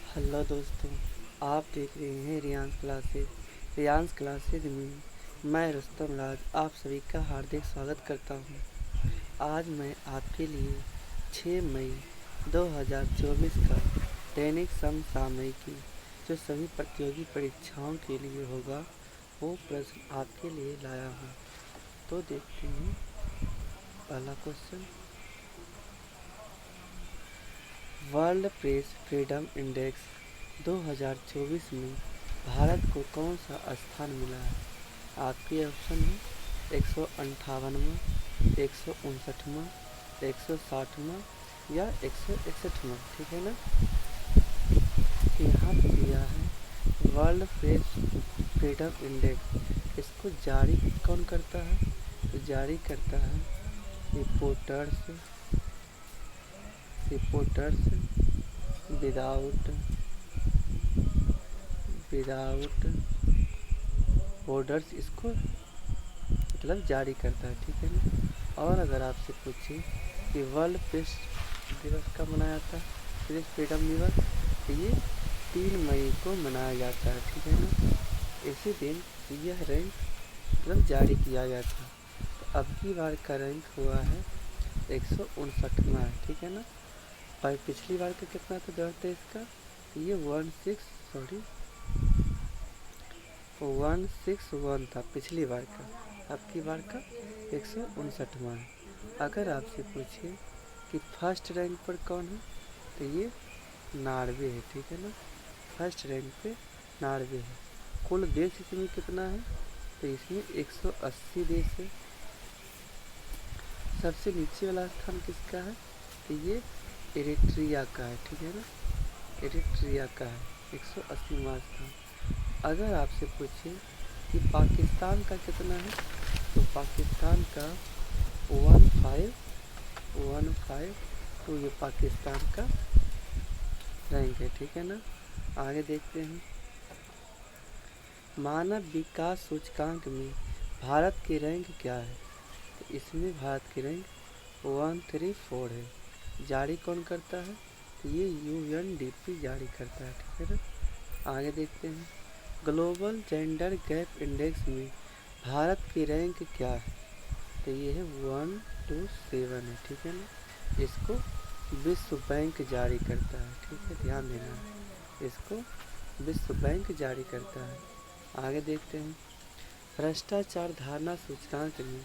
Hello दोस्तों, आप देख रहे हैं रियांस क्लासेज में मैं रुस्तम राज आप सभी का हार्दिक स्वागत करता हूं। आज मैं आपके लिए 6 मई 2024 का दैनिक समसामयिकी जो सभी प्रतियोगी परीक्षाओं के लिए होगा वो प्रश्न आपके लिए लाया हूं। तो देखते हैं पहला question. World press freedom index 2024 में भारत को कौन सा स्थान मिला है? आपके ऑप्शन है 158वां, 159वां, 160वां या 161वां। ठीक है ना। यहाँ पे दिया है वर्ल्ड प्रेस फ्रीडम इंडेक्स। इसको जारी कौन करता है? तो जारी करता है रिपोर्टर्स विदाउट बॉर्डर्स इसको मतलब जारी करता है। ठीक है ना। और अगर आपसे पूछे कि वर्ल्ड प्रेस दिवस कब मनाया जाता है, प्रेस फ्रीडम दिवस, तो ये 3 मई को मनाया जाता है। ठीक है ना। इसी दिन यह रैंक मतलब जारी किया गया था। तो अब की बार का रैंक हुआ है 159वां है। ठीक है ना। और पिछली बार का कितना था 2023 का? तो ये 161 था पिछली बार का। अब की बार का 159वां है। अगर आपसे पूछे कि फर्स्ट रैंक पर कौन है, तो ये नॉर्वे है। ठीक है ना। फर्स्ट रैंक पे नॉर्वे है। कुल देश इसमें कितना है? तो इसमें 180 देश है। सबसे नीचे वाला स्थान किसका है? तो ये एरिट्रिया का है। ठीक है ना। एरिट्रिया का है 180वां स्थान। अगर आपसे पूछे कि पाकिस्तान का कितना है, तो पाकिस्तान का 15 तो ये पाकिस्तान का रैंक है। ठीक है ना। आगे देखते हैं। मानव विकास सूचकांक में भारत की रैंक क्या है? तो इसमें भारत की रैंक 134 है। जारी कौन करता है? तो ये UNDP जारी करता है। ठीक है ना। आगे देखते हैं। ग्लोबल जेंडर गैप इंडेक्स में भारत की रैंक क्या है? तो ये है 127 है। ठीक है ना। इसको विश्व बैंक जारी करता है। ठीक है, ध्यान देना है। इसको विश्व बैंक जारी करता है। आगे देखते हैं। भ्रष्टाचार धारणा सूचकांक में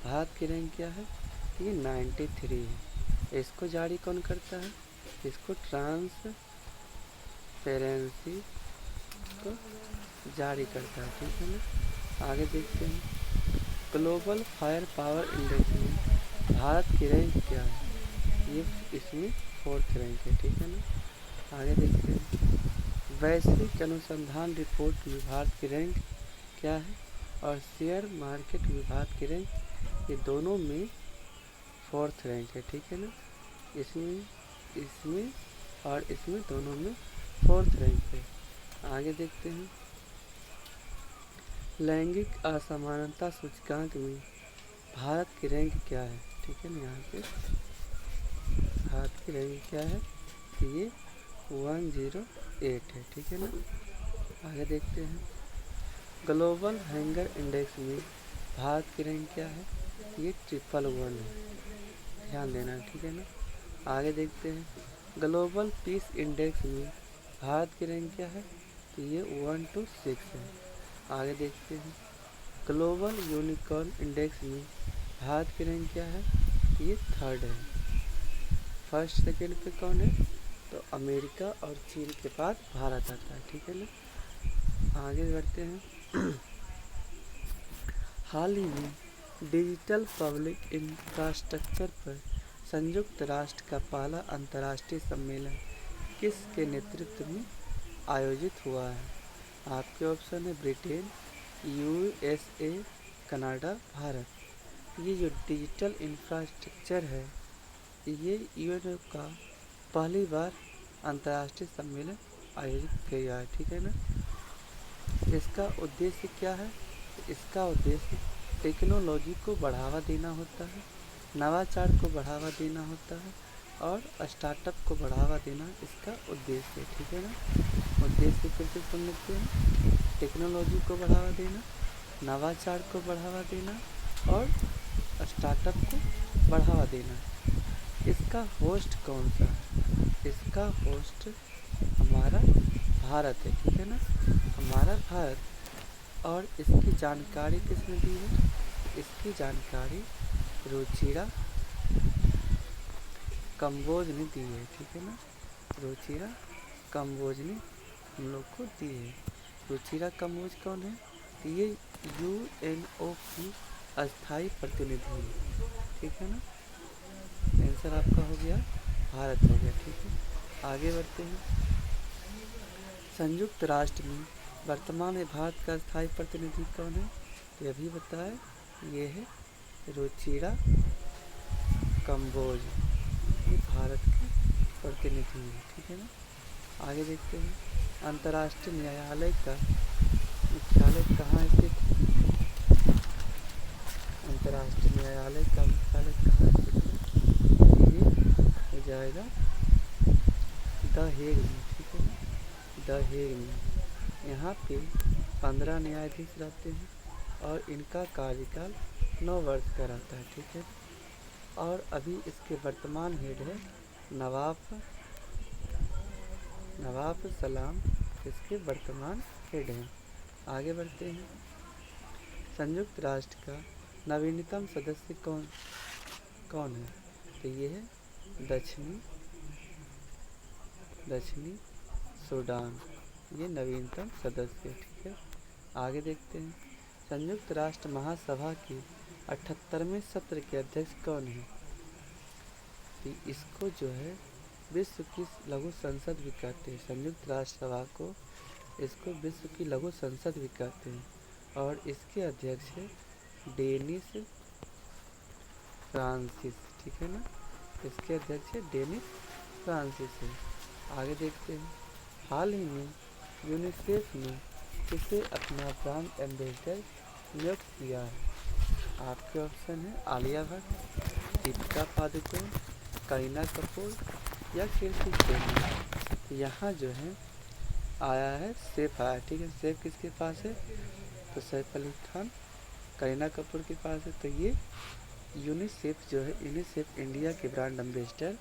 भारत की रैंक क्या है? ये 93 है। इसको जारी कौन करता है? इसको ट्रांसपेरेंसी को जारी करता है। ठीक है ना। आगे देखते हैं। ग्लोबल फायर पावर इंडेक्स में भारत की रैंक क्या है? ये इसमें 4th रैंक है। ठीक है ना। आगे देखते हैं। वैश्विक अनुसंधान रिपोर्ट में भारत की रैंक क्या है? और शेयर मार्केट में भारत की रैंक, ये दोनों में 4th रैंक है। ठीक है ना। इसमें और इसमें दोनों में 4th रैंक है। आगे देखते हैं। लैंगिक असमानता सूचकांक में भारत की रैंक क्या है? ठीक है ना। यहाँ पे भारत की रैंक क्या है? तो ये 108 है। ठीक है ना। आगे देखते हैं। ग्लोबल हैंगर इंडेक्स में भारत की रैंक क्या है? ये 111 है। ध्यान देना। ठीक है ना। आगे देखते हैं। ग्लोबल पीस इंडेक्स में भारत की रैंक क्या है? तो ये 126 है। आगे देखते हैं। ग्लोबल यूनिकॉर्न इंडेक्स में भारत की रैंक क्या है? ये 3rd है। फर्स्ट सेकेंड पे कौन है? तो अमेरिका और चीन के बाद भारत आता है। ठीक है ना। आगे बढ़ते हैं। हाल ही में डिजिटल पब्लिक इंफ्रास्ट्रक्चर पर संयुक्त राष्ट्र का पहला अंतर्राष्ट्रीय सम्मेलन किसके नेतृत्व में आयोजित हुआ है? आपके ऑप्शन है ब्रिटेन, USA, कनाडा, भारत। ये जो डिजिटल इंफ्रास्ट्रक्चर है, ये UN का पहली बार अंतर्राष्ट्रीय सम्मेलन आयोजित किया गया है। ठीक है ना। इसका उद्देश्य क्या है? इसका उद्देश्य टेक्नोलॉजी को बढ़ावा देना होता है, नवाचार को बढ़ावा देना होता है और स्टार्टअप को बढ़ावा देना इसका उद्देश्य है, ठीक है ना। उद्देश्य फिर से सुन लेते हैं। टेक्नोलॉजी को बढ़ावा देना, नवाचार को बढ़ावा देना और स्टार्टअप को बढ़ावा देना। इसका होस्ट कौन सा है? इसका होस्ट हमारा भारत है, ठीक है ना, हमारा भारत। और इसकी जानकारी किसने दी है? इसकी जानकारी रुचिरा कंबोज ने दी है, ठीक है ना, रुचिरा कंबोज ने हम लोग को दी है। रुचिरा कंबोज कौन है? तो ये यूएनओ की अस्थायी प्रतिनिधि है, ठीक है ना। आंसर आपका हो गया भारत हो गया, ठीक है। आगे बढ़ते हैं। संयुक्त राष्ट्र में वर्तमान में भारत का स्थायी प्रतिनिधि कौन है? तो अभी बताए, ये है रुचिरा कंबोज, ये भारत के प्रतिनिधि है, ठीक है ना। आगे देखते हैं। अंतर्राष्ट्रीय न्यायालय का मुख्यालय कहाँ स्थित है? अंतर्राष्ट्रीय न्यायालय का मुख्यालय कहाँ स्थित है? ये हो जाएगा द हेग में, ठीक है ना, द हेग में। यहाँ पे 15 न्यायाधीश रहते हैं और इनका कार्यकाल 9 वर्ष का रहता है, ठीक है। और अभी इसके वर्तमान हेड है नवाब सलाम, इसके वर्तमान हेड हैं। आगे बढ़ते हैं। संयुक्त राष्ट्र का नवीनतम सदस्य कौन है? तो ये है दक्षिणी सूडान, ये नवीनतम सदस्य है, ठीक है। आगे देखते हैं। संयुक्त राष्ट्र महासभा के 78वें सत्र के अध्यक्ष कौन है? तो इसको जो है विश्व की लघु संसद भी कहते हैं। संयुक्त राष्ट्र सभा को इसको विश्व की लघु संसद भी कहते हैं। और इसके अध्यक्ष है डेनिस फ्रांसिस, ठीक है ना, इसके अध्यक्ष है डेनिस फ्रांसिस है। आगे देखते हैं। हाल ही में यूनिसेफ ने किसे अपना ब्रांड एम्बेसडर नियुक्त किया है? आपके ऑप्शन है आलिया भट्ट, दीपिका पादुकोण, करीना कपूर या कीर्ति सेन। यहाँ जो है आया है सैफ आया, ठीक है। सैफ किसके पास है? तो सैफ अली खान, करीना कपूर के पास है। तो ये यूनिसेफ जो है, यूनिसेफ इंडिया के ब्रांड एम्बेसडर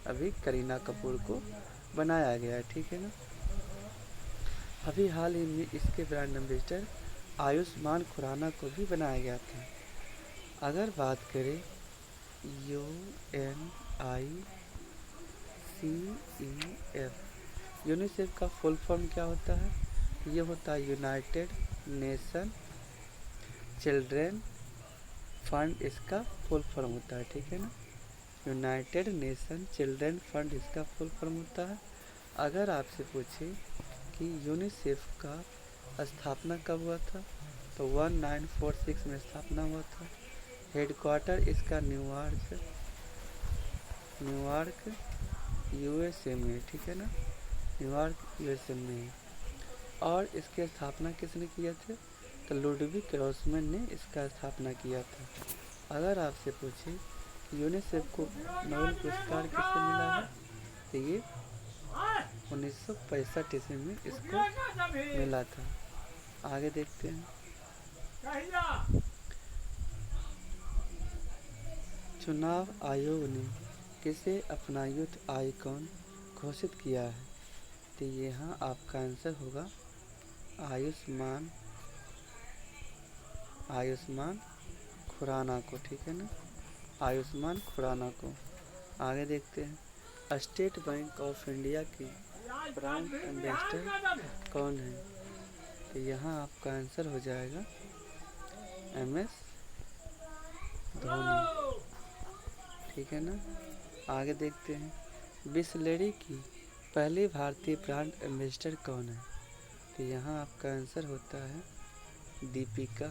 अभी करीना कपूर को बनाया गया है, ठीक है ना। अभी हाल ही में इसके ब्रांड एम्बेसडर आयुष्मान खुराना को भी बनाया गया था। अगर बात करें यूनिसेफ का फुल फॉर्म क्या होता है? ये होता है यूनाइटेड नेशन चिल्ड्रेन फंड, इसका फुल फॉर्म होता है, ठीक है ना। यूनाइटेड नेशन चिल्ड्रेन फंड इसका फुल फॉर्म होता है। अगर आपसे पूछे कि यूनिसेफ का स्थापना कब हुआ था? तो 1946 में स्थापना हुआ था। हेडक्वार्टर इसका न्यूयॉर्क यूएसए में, ठीक है ना, न्यूयॉर्क यूएसए में। और इसकी स्थापना किसने किया था? तो लुडविग ग्रॉसमैन ने इसका स्थापना किया था। अगर आपसे पूछे कि यूनिसेफ को नोबेल पुरस्कार किससे मिला है? तो ये 1965 ईस्वी में इसको मिला था। आगे देखते हैं। चुनाव आयोग ने किसे अपना यूथ आइकॉन घोषित किया है? तो यहाँ आपका आंसर होगा आयुष्मान खुराना को, ठीक है ना, आयुष्मान खुराना को। आगे देखते हैं। स्टेट बैंक ऑफ इंडिया की ब्रांड एम्बेसडर कौन है? तो यहाँ आपका आंसर हो जाएगा MS धोनी, ठीक है ना। आगे देखते हैं। बिसलेरी की पहली भारतीय ब्रांड एम्बेसडर कौन है? तो यहाँ आपका आंसर होता है दीपिका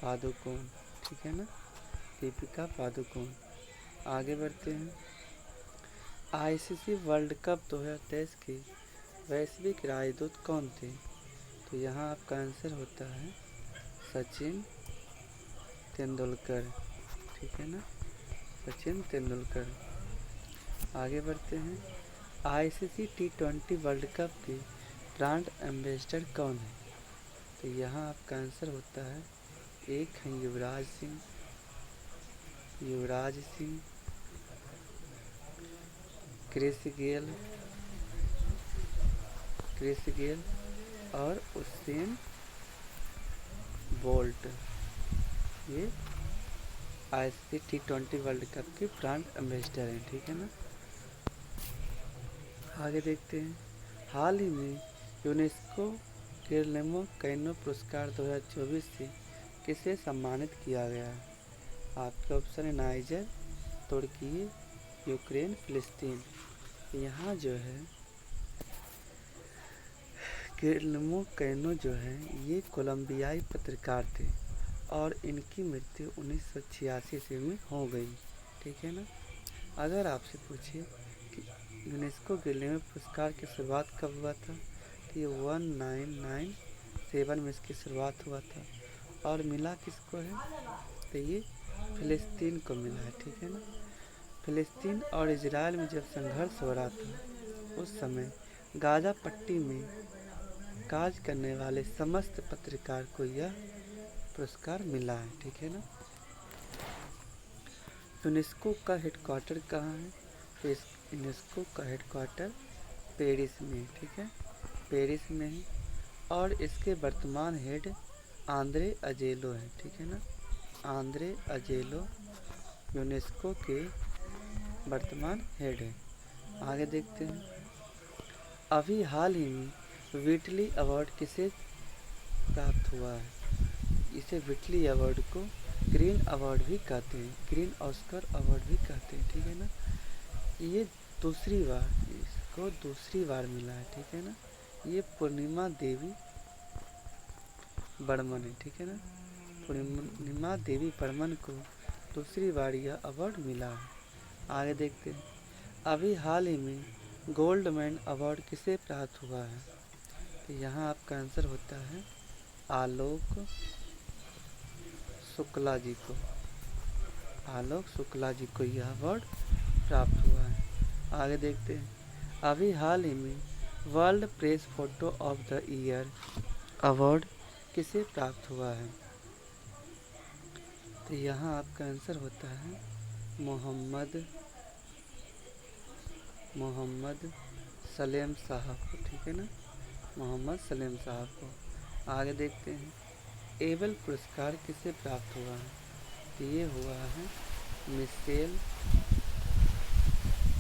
पादुकोण, ठीक है ना, दीपिका पादुकोण। आगे बढ़ते हैं। ICC वर्ल्ड कप 2023 के वैश्विक राजदूत कौन थे? तो यहाँ आपका आंसर होता है सचिन तेंदुलकर, ठीक है ना, सचिन तेंदुलकर। आगे बढ़ते हैं। आईसीसी T20 वर्ल्ड कप के ब्रांड एम्बेसडर कौन है? तो यहाँ आपका आंसर होता है, एक है युवराज सिंह, क्रिस गेल और उसेन बोल्ट। ये आईसीसी T20 वर्ल्ड कप के ब्रांड एम्बेसडर हैं, ठीक है ना। आगे देखते हैं। हाल ही में यूनेस्को गिलेर्मो कैनो पुरस्कार 2024 से किसे सम्मानित किया गया है? आपके ऑप्शन है नाइजर, तुर्की, यूक्रेन, फिलिस्तीन। यहाँ जो है गिलेर्मो कैनो जो है ये कोलंबियाई पत्रकार थे और इनकी मृत्यु 1986 ईस्वी में हो गई, ठीक है ना। अगर आपसे पूछे कि यूनेस्को गिलेर्मो पुरस्कार की शुरुआत कब हुआ था, तो ये 1997 में इसकी शुरुआत हुआ था और मिला किसको है, तो ये फिलिस्तीन को मिला है, ठीक है ना। फिलिस्तीन और इजराइल में जब संघर्ष हो रहा था उस समय गाजा पट्टी में कार्य करने वाले समस्त पत्रकार को यह पुरस्कार मिला है, ठीक है ना। यूनेस्को का हेडक्वार्टर कहाँ है? तो इस यूनेस्को का हेडक्वार्टर पेरिस में है, ठीक है, पेरिस में है और इसके वर्तमान हेड आंद्रे अजेलो है, ठीक है ना। आंद्रे अजेलो यूनेस्को के वर्तमान हेड है। आगे देखते हैं। अभी हाल ही में व्हिटली अवार्ड किसे प्राप्त हुआ है? इसे व्हिटली अवार्ड को ग्रीन अवार्ड भी कहते हैं, ग्रीन ऑस्कर अवार्ड भी कहते हैं, ठीक है ना। ये इसको दूसरी बार मिला है, ठीक है ना। ये पूर्णिमा देवी बर्मन है, ठीक है ना। पूर्णिमा देवी बर्मन को दूसरी बार यह अवार्ड मिला है। आगे देखते हैं। अभी हाल ही में गोल्ड मैन अवार्ड किसे प्राप्त हुआ है? तो यहाँ आपका आंसर होता है आलोक शुक्ला जी को। आलोक शुक्ला जी को यह अवार्ड प्राप्त हुआ है। आगे देखते हैं। अभी हाल ही में world press photo of the year award किसे प्राप्त हुआ है? तो यहाँ आपका आंसर होता है मोहम्मद सलेम साहब को, ठीक है ना, मोहम्मद सलेम साहब को। आगे देखते हैं। एबल पुरस्कार किसे प्राप्त हुआ है? तो ये हुआ है मिशेल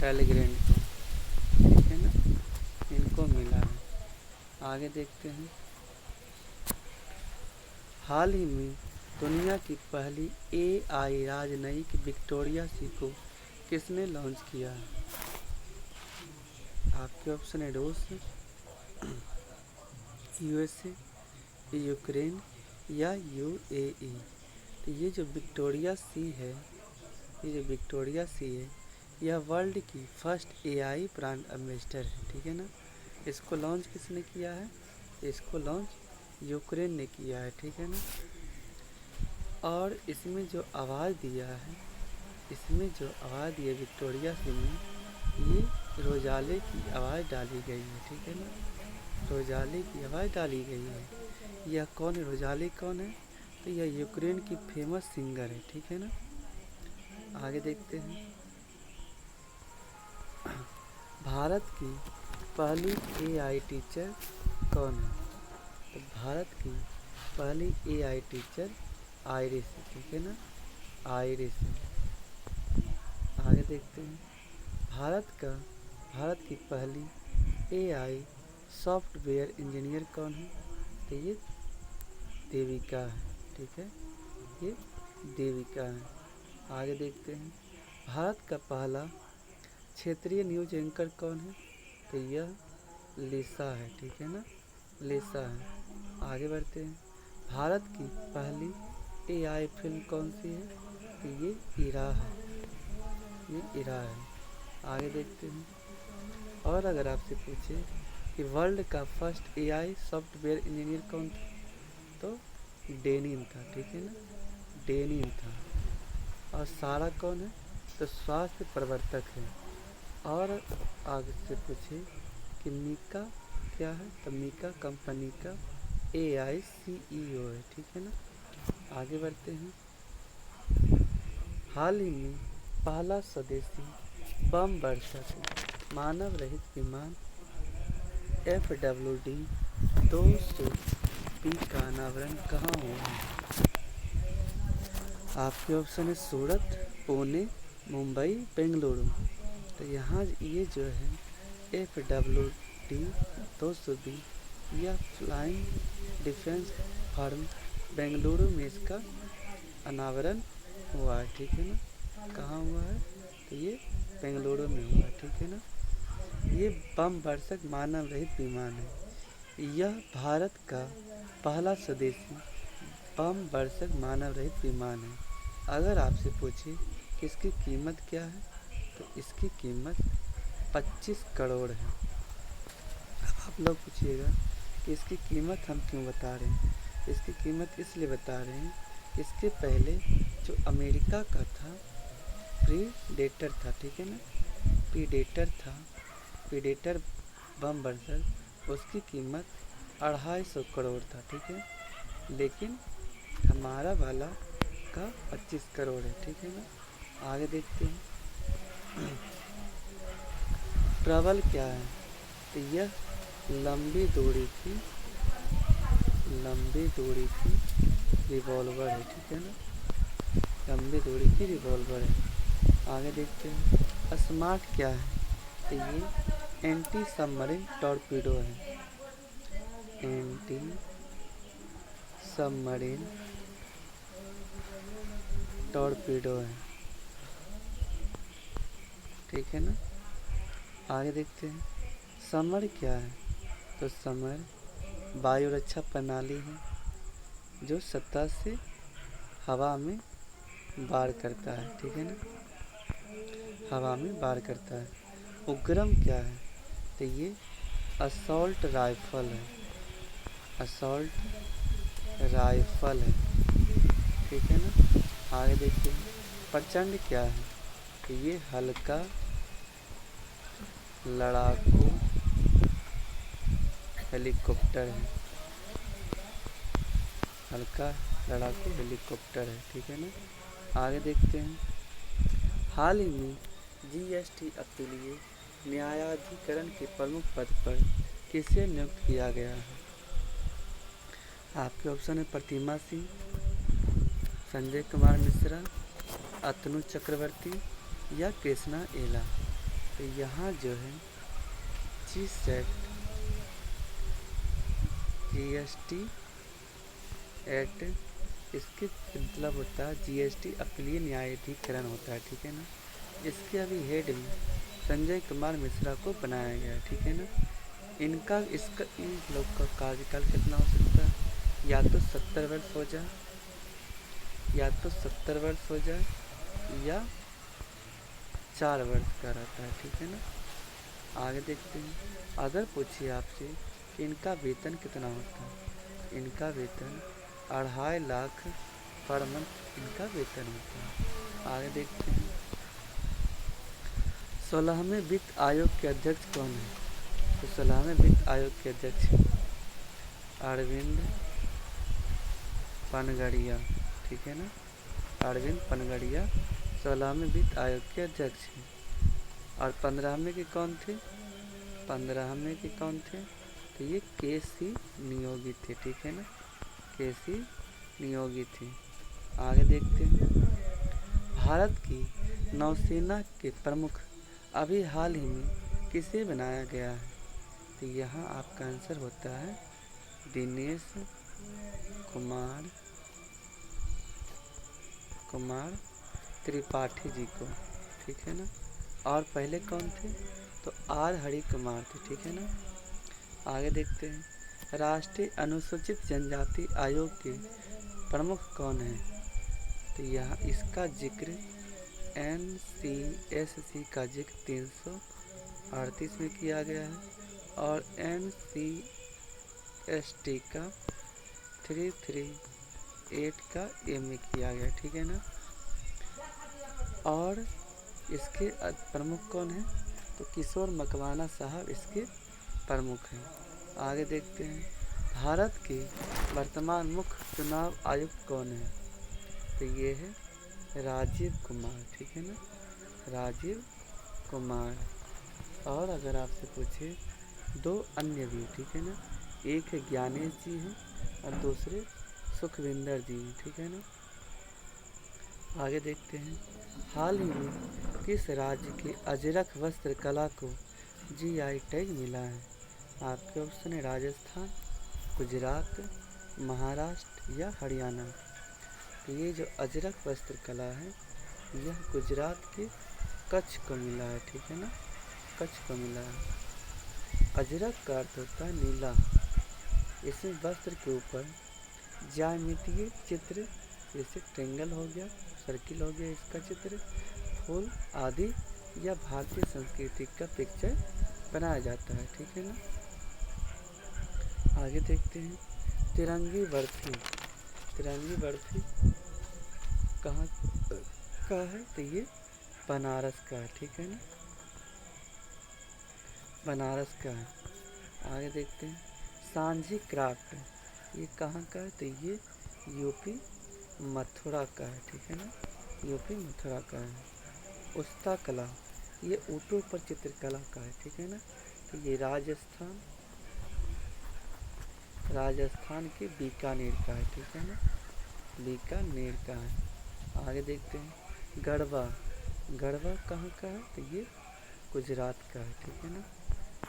टेलीग्रैंड को, ठीक है ना, इनको मिला है। आगे देखते हैं। हाल ही में दुनिया की पहली AI राजनयिक विक्टोरिया सी को किसने लॉन्च किया है? आपके ऑप्शन है रूस, USA, यूक्रेन या UAE। तो ये जो विक्टोरिया सी है यह वर्ल्ड की फर्स्ट AI ब्रांड एम्बेसडर है, ठीक है ना। इसको लॉन्च किसने किया है? इसको लॉन्च यूक्रेन ने किया है, ठीक है ना। और इसमें जो आवाज़ दिया है विक्टोरिया सी में, ये रोजाले की आवाज़ डाली गई है, ठीक है ना। रोजाले की आवाज़ डाली गई है। यह कौन है? रोजाले कौन है? तो यह यूक्रेन की फेमस सिंगर है, ठीक है ना। आगे देखते हैं। भारत की पहली AI टीचर कौन है? तो भारत की पहली AI टीचर आइरिस है, ठीक है ना, आइरिस है। आगे देखते हैं। भारत की पहली AI सॉफ्टवेयर इंजीनियर कौन है? तो ये देविका है, ठीक है, ये देविका है। आगे देखते हैं। भारत का पहला क्षेत्रीय न्यूज एंकर कौन है? तो यह लिसा है, ठीक है ना, लिसा है। आगे बढ़ते हैं। भारत की पहली AI फिल्म कौन सी है? तो ये इरा है, आगे देखते हैं। और अगर आपसे पूछे कि वर्ल्ड का फर्स्ट AI सॉफ्टवेयर इंजीनियर कौन था, तो डेनिन था, ठीक है ना, डेनिन था। और सारा कौन है? तो स्वास्थ्य प्रवर्तक है, और आगे से पूछे कि मीका क्या है, तो मीका कंपनी का AICEO है, ठीक है ना। आगे बढ़ते हैं। हाल ही में पहला स्वदेशी बम वर्षक मानव रहित विमान FWD-200P का अनावरण कहाँ हुआ है? आपके ऑप्शन है सूरत, पुणे, मुंबई, बेंगलुरु। तो यहाँ ये जो है FWD-200B यह फ्लाइंग डिफेंस फर्म बेंगलुरु में इसका अनावरण हुआ है, ठीक है ना। कहाँ हुआ है, तो ये बेंगलुरु में हुआ है, ठीक है ना। ये बम वर्षक मानव रहित विमान है। यह भारत का पहला स्वदेशी बम वर्षक मानव रहित विमान है। अगर आपसे पूछे कि इसकी कीमत क्या है, तो इसकी कीमत 25 करोड़ है। अब आप लोग पूछिएगा कि इसकी कीमत हम क्यों बता रहे हैं। इसकी कीमत इसलिए बता रहे हैं, इसके पहले जो अमेरिका का था प्रीडेटर था, ठीक है ना, प्रीडेटर बम वर्षक, उसकी कीमत 250 करोड़ था, ठीक है। लेकिन हमारा वाला का 25 करोड़ है, ठीक है ना। आगे देखते हैं। प्रबल क्या है, तो यह लंबी दूरी की रिवॉल्वर है, ठीक है ना। लंबी दूरी की रिवॉल्वर है। आगे देखते हैं। स्मार्ट क्या है, तो ये एंटी सबमरीन टॉर्पीडो है। एंटी सबमरीन टॉर्पीडो है, ठीक है ना। आगे देखते हैं। समर क्या है, तो समर वायु रक्षा प्रणाली है जो सतह से हवा में वार करता है, ठीक है ना, हवा में वार करता है। उग्रम क्या है, तो ये असॉल्ट राइफल है, असॉल्ट राइफल है, ठीक है ना। आगे देखते हैं। प्रचंड क्या है, तो ये हल्का लड़ाकू हेलीकॉप्टर है, हल्का लड़ाकू हेलीकॉप्टर है, ठीक है ना। आगे देखते हैं। हाल ही में GST अपीलीय न्यायाधिकरण के प्रमुख पद पर किसे नियुक्त किया गया है? आपके ऑप्शन है प्रतिमा सिंह, संजय कुमार मिश्रा, अतनु चक्रवर्ती या कृष्णा एला। तो यहाँ जो है GST एक्ट, इसके मतलब होता है GST अपीलीय न्यायाधिकरण होता है, ठीक है ना। इसके अभी हेड में संजय कुमार मिश्रा को बनाया गया है, ठीक है ना। इन लोग का कार्यकाल कितना हो सकता है, या तो 70 वर्ष हो जाए, या 4 वर्ष का रहता है, ठीक है ना। आगे देखते हैं। अगर पूछिए आपसे कि इनका वेतन कितना होता है, इनका वेतन 2.5 लाख पर मंथ इनका वेतन होता है। आगे देखते हैं। 16वें वित्त आयोग के अध्यक्ष कौन है, तो 16वें वित्त आयोग के अध्यक्ष अरविंद पनगड़िया, ठीक है ना। अरविंद पनगड़िया 16वें वित्त आयोग के अध्यक्ष हैं। और 15वें के कौन थे, 15वें के कौन थे, तो ये KC नियोगी थे, ठीक है ना, KC नियोगी थे। आगे देखते हैं। भारत की नौसेना के प्रमुख अभी हाल ही में किसे बनाया गया है, तो यहाँ आपका आंसर होता है दिनेश कुमार त्रिपाठी जी को, ठीक है ना। और पहले कौन थे, तो R हरि कुमार थे, ठीक है ना। आगे देखते हैं। राष्ट्रीय अनुसूचित जनजाति आयोग के प्रमुख कौन हैं, तो यहाँ इसका जिक्र NCSC का जिक्र 338 में किया गया है और NCST का 338 का A में किया गया, ठीक है ना। और इसके प्रमुख कौन है, तो किशोर मकवाना साहब इसके प्रमुख हैं। आगे देखते हैं, भारत के वर्तमान मुख्य चुनाव आयुक्त कौन है? तो ये है राजीव कुमार, ठीक है ना, राजीव कुमार। और अगर आपसे पूछे दो अन्य भी, ठीक है ना, एक है ज्ञानेश जी हैं और दूसरे सुखविंदर जी हैं, ठीक है ना। आगे देखते हैं, हाल ही में किस राज्य के अजरक वस्त्र कला को जीआई टैग मिला है? आपके ऑप्शन है राजस्थान, गुजरात, महाराष्ट्र या हरियाणा। तो ये जो अजरक वस्त्र कला है यह गुजरात के कच्छ को मिला है, ठीक है ना, कच्छ को मिला है। अजरक का अर्थ होता है नीला। इसमें वस्त्र के ऊपर ज्यामितीय चित्र, जैसे ट्रेंगल हो गया, सर्किल हो गया, इसका चित्र, फूल आदि या भारतीय संस्कृति का पिक्चर बनाया जाता है, ठीक है ना। आगे देखते हैं, तिरंगी बर्फी, तिरंगी बर्फी कहाँ का है? तो ये बनारस का है, ठीक है ना, बनारस का है। आगे देखते हैं, सांझी क्राफ्ट ये कहाँ का है? तो ये यूपी मथुरा का है, ठीक है ना, यूपी मथुरा का है। उस्ता कला ये ऊँटों पर चित्रकला का है, ठीक है ना, तो ये राजस्थान के बीकानेर का है, ठीक है ना, बीकानेर का है। आगे देखते हैं, गढ़वा, गढ़वा कहाँ का है? तो ये गुजरात का है, ठीक है ना।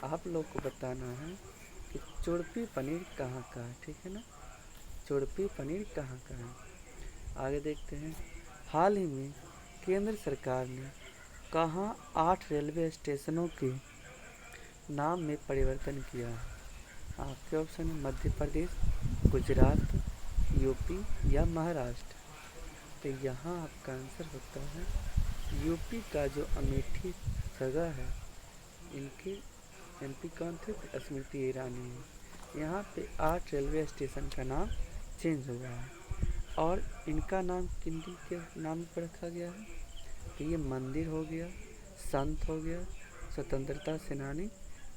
आप लोग को बताना है कि चुड़पी पनीर कहाँ का है, ठीक है ना, चुड़पी पनीर कहाँ का है। आगे देखते हैं, हाल ही में केंद्र सरकार ने कहाँ 8 रेलवे स्टेशनों के नाम में परिवर्तन किया है? आपके ऑप्शन है मध्य प्रदेश, गुजरात, यूपी या महाराष्ट्र। तो यहाँ आपका आंसर होता है यूपी का जो अमेठी जगह है, इनके एमपी कौन थे? तो स्मृति ईरानी है। यहाँ पे 8 रेलवे स्टेशन का नाम चेंज हुआ है और इनका नाम किन के नाम पर रखा गया है? तो ये मंदिर हो गया, संत हो गया, स्वतंत्रता सेनानी,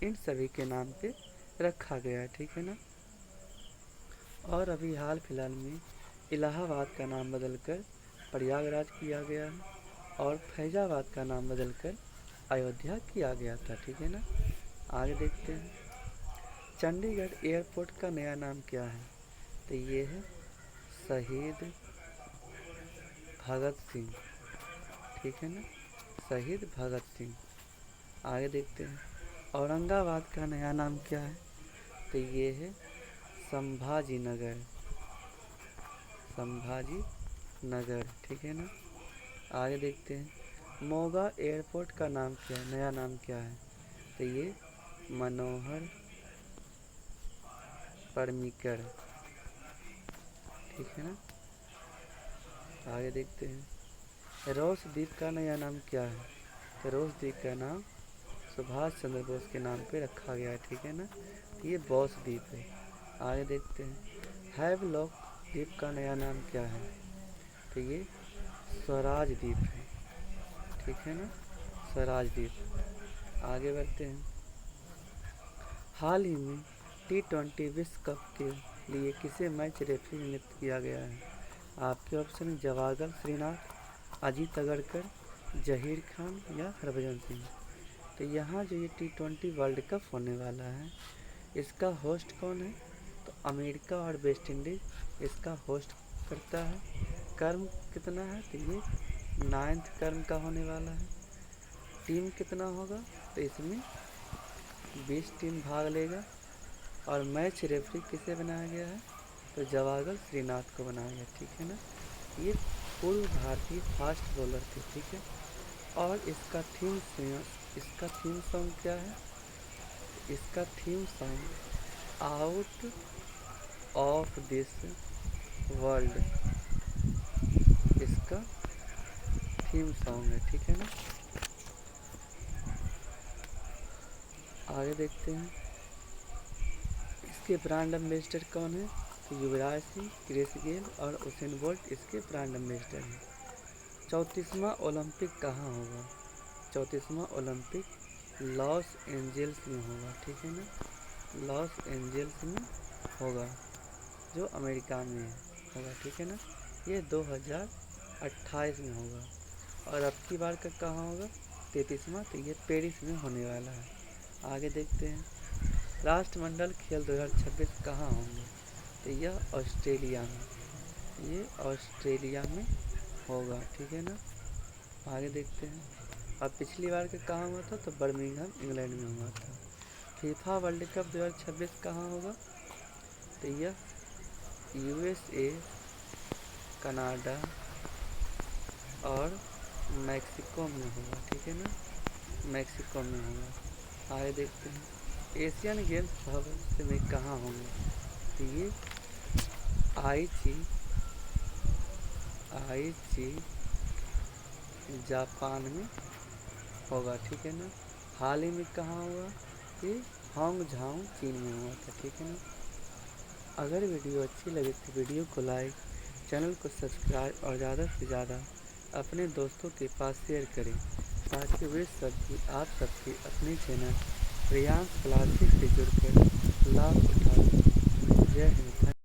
इन सभी के नाम पे रखा गया है, ठीक है ना। और अभी हाल फिलहाल में इलाहाबाद का नाम बदलकर प्रयागराज किया गया है और फैजाबाद का नाम बदलकर अयोध्या किया गया था, ठीक है ना। आगे देखते हैं, चंडीगढ़ एयरपोर्ट का नया नाम क्या है? तो ये है शहीद भगत सिंह, ठीक है ना, शहीद भगत सिंह। आगे देखते हैं, औरंगाबाद का नया नाम क्या है? तो ये है संभाजी नगर, संभाजी नगर, ठीक है ना। आगे देखते हैं, मोगा एयरपोर्ट का नाम क्या है, नया नाम क्या है? तो ये मनोहर पर्रिकर, ठीक है ना। आगे देखते हैं, रोस द्वीप का नया नाम क्या है? तो रोस द्वीप का नाम सुभाष चंद्र बोस के नाम पे रखा गया है, ठीक है ना, ये बॉस द्वीप है। आगे देखते हैं, हैवलॉक द्वीप का नया नाम क्या है? तो ये स्वराज द्वीप है, ठीक है ना, स्वराज द्वीप। आगे बढ़ते हैं, हाल ही में T20 विश्व कप के लिए किसे मैच रेफरी नियुक्त किया गया है? आपके ऑप्शन जवागल श्रीनाथ, अजीत अगरकर, जहीर खान या हरभजन सिंह। तो यहाँ जो ये T20 वर्ल्ड कप होने वाला है, इसका होस्ट कौन है? तो अमेरिका और वेस्ट इंडीज़ इसका होस्ट करता है। कर्म कितना है? तो ये 9th कर्म का होने वाला है। टीम कितना होगा? तो इसमें 20 टीम भाग लेगा और मैच रेफरी किसे बनाया गया है? तो जवागल श्रीनाथ को बनाया गया, ठीक है ना। ये पूर्व भारतीय फास्ट बॉलर थे, ठीक है। और इसका थीम सॉन्ग क्या है? इसका theme song out of this world इसका थीम सॉन्ग है, ठीक है ना। आगे देखते हैं, इसके ब्रांड एम्बेसडर कौन है? तो युवराज सिंह, क्रिस गेल और उसेन बोल्ट इसके ब्रांड एम्बेसडर हैं। 34वां ओलंपिक कहाँ होगा? 34वां ओलंपिक लॉस एंजल्स में होगा, ठीक है ना, लॉस एंजल्स में होगा, जो अमेरिका में होगा, ठीक है ना। ये 2028 में होगा। और अब की बार का कहाँ होगा, 33वां, तो ये पेरिस में होने वाला है। आगे देखते हैं, राष्ट्रमंडल खेल 2026 कहाँ होंगे, तो यह ऑस्ट्रेलिया में, ये ऑस्ट्रेलिया में होगा, ठीक है ना। आगे देखते हैं, अब पिछली बार का कहाँ हुआ था, तो बर्मिंघम इंग्लैंड में हुआ था। फीफा वर्ल्ड कप 2026 कहाँ होगा, तो यह यूएसए, कनाडा और मैक्सिको में होगा, ठीक है ना, मैक्सिको में होगा। आगे देखते हैं, एशियन गेम्स भविष्य में कहाँ होंगे, तो ये आईची जापान में होगा, ठीक है ना। हाल ही में कहाँ हुआ, ये हांगझाऊ चीन में हुआ था, ठीक है ना। अगर वीडियो अच्छी लगे तो वीडियो को लाइक, चैनल को सब्सक्राइब और ज़्यादा से ज़्यादा अपने दोस्तों के पास शेयर करें, ताकि वे सभी आप सबके अपने चैनल रियांस क्लासिक से जुड़कर लाभ उठा सकें। जय हिंद।